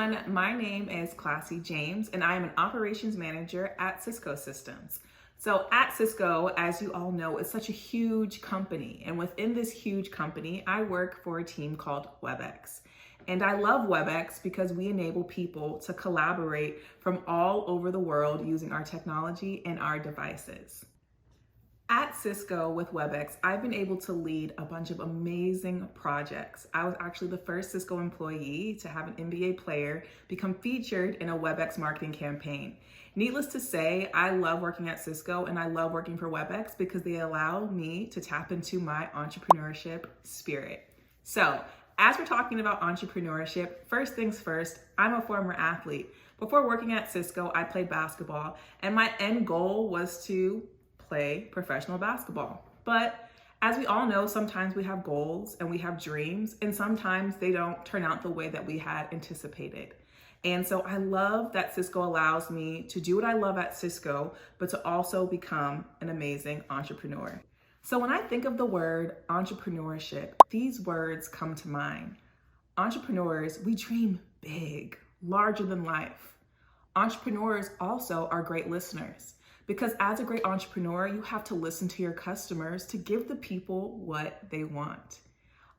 everyone, my name is Classye James and I am an operations manager at Cisco Systems. So at Cisco, as you all know, it's such a huge company, and within this huge company, I work for a team called Webex. And I love Webex because we enable people to collaborate from all over the world using our technology and our devices. At Cisco with Webex, I've been able to lead a bunch of amazing projects. I was actually the first Cisco employee to have an NBA player become featured in a Webex marketing campaign. Needless to say, I love working at Cisco and I love working for Webex because they allow me to tap into my entrepreneurship spirit. So, as we're talking about entrepreneurship, first things first, I'm a former athlete. Before working at Cisco, I played basketball, and my end goal was to play professional basketball. But as we all know, sometimes we have goals and we have dreams, and sometimes they don't turn out the way that we had anticipated. And so I love that Cisco allows me to do what I love at Cisco, but to also become an amazing entrepreneur. So when I think of the word entrepreneurship, these words come to mind. Entrepreneurs, we dream big, larger than life. Entrepreneurs also are great listeners, because as a great entrepreneur, you have to listen to your customers to give the people what they want.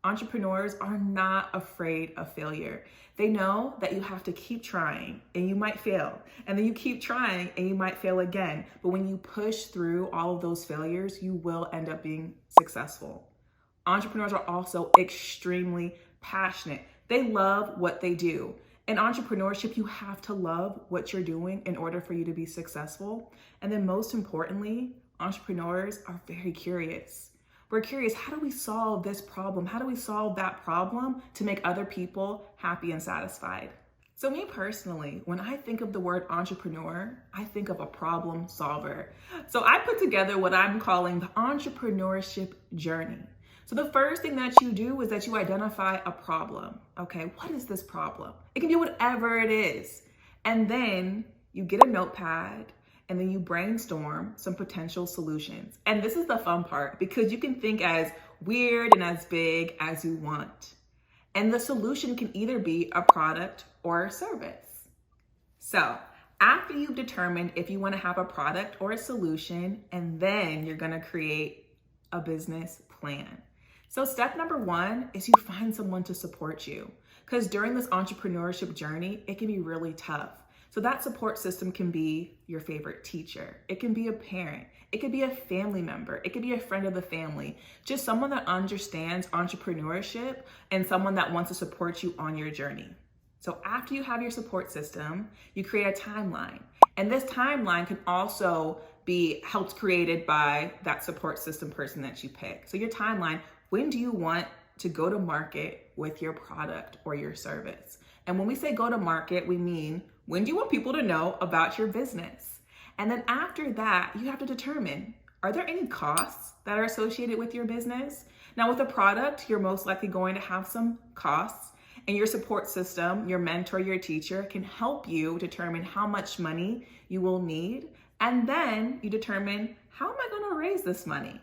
Entrepreneurs are not afraid of failure. They know that you have to keep trying and you might fail. And then you keep trying and you might fail again. But when you push through all of those failures, you will end up being successful. Entrepreneurs are also extremely passionate. They love what they do. In entrepreneurship, you have to love what you're doing in order for you to be successful. And then most importantly, entrepreneurs are very curious. We're curious, how do we solve this problem? How do we solve that problem to make other people happy and satisfied? So me personally, when I think of the word entrepreneur, I think of a problem solver. So I put together what I'm calling the entrepreneurship journey. So the first thing that you do is that you identify a problem. Okay, what is this problem? It can be whatever it is. And then you get a notepad and then you brainstorm some potential solutions. And this is the fun part because you can think as weird and as big as you want. And the solution can either be a product or a service. So after you've determined if you want to have a product or a solution, and then you're going to create a business plan. So step number one is you find someone to support you, because during this entrepreneurship journey, it can be really tough. So that support system can be your favorite teacher. It can be a parent. It could be a family member. It could be a friend of the family. Just someone that understands entrepreneurship and someone that wants to support you on your journey. So after you have your support system, you create a timeline. And this timeline can also be helped created by that support system person that you pick. So your timeline, when do you want to go to market with your product or your service? And when we say go to market, we mean, when do you want people to know about your business? And then after that, you have to determine, are there any costs that are associated with your business? Now with a product, you're most likely going to have some costs, and your support system, your mentor, your teacher can help you determine how much money you will need. And then you determine, how am I going to raise this money?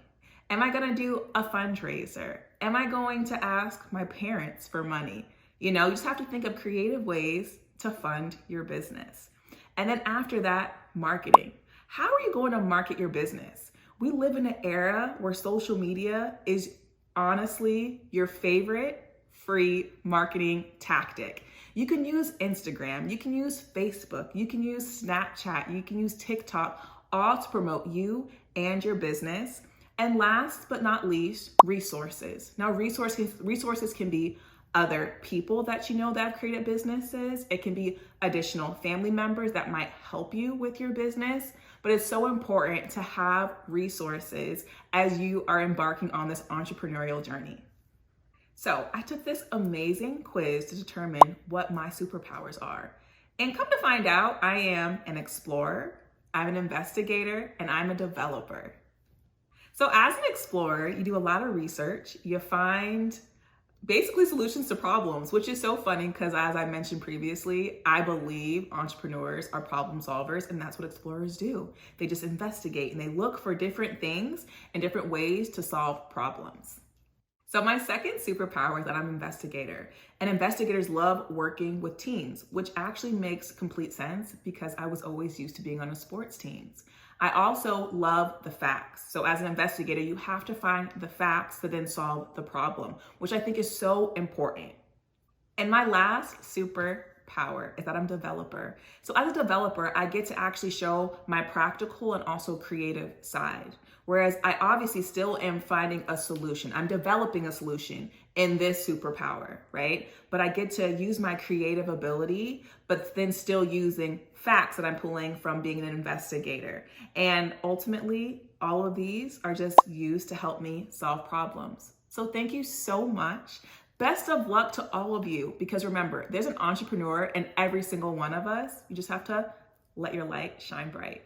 Am I going to do a fundraiser? Am I going to ask my parents for money? You just have to think of creative ways to fund your business. And then after that, marketing. How are you going to market your business? We live in an era where social media is honestly your favorite free marketing tactic. You can use Instagram, you can use Facebook, you can use Snapchat, you can use TikTok, all to promote you and your business. And last but not least, resources. Now, resources can be other people that you know that have created businesses. It can be additional family members that might help you with your business. But it's so important to have resources as you are embarking on this entrepreneurial journey. So I took this amazing quiz to determine what my superpowers are. And come to find out, I am an explorer, I'm an investigator, and I'm a developer. So as an explorer, you do a lot of research, you find basically solutions to problems, which is so funny because as I mentioned previously, I believe entrepreneurs are problem solvers, and that's what explorers do. They just investigate and they look for different things and different ways to solve problems. So my second superpower is that I'm an investigator, and investigators love working with teams, which actually makes complete sense because I was always used to being on a sports teams. I also love the facts. So as an investigator, you have to find the facts to then solve the problem, which I think is so important. And my last superpower is that I'm a developer. So as a developer, I get to actually show my practical and also creative side. Whereas I obviously still am finding a solution. I'm developing a solution in this superpower, right? But I get to use my creative ability, but then still using facts that I'm pulling from being an investigator. And ultimately, all of these are just used to help me solve problems. So thank you so much. Best of luck to all of you, because remember, there's an entrepreneur in every single one of us. You just have to let your light shine bright.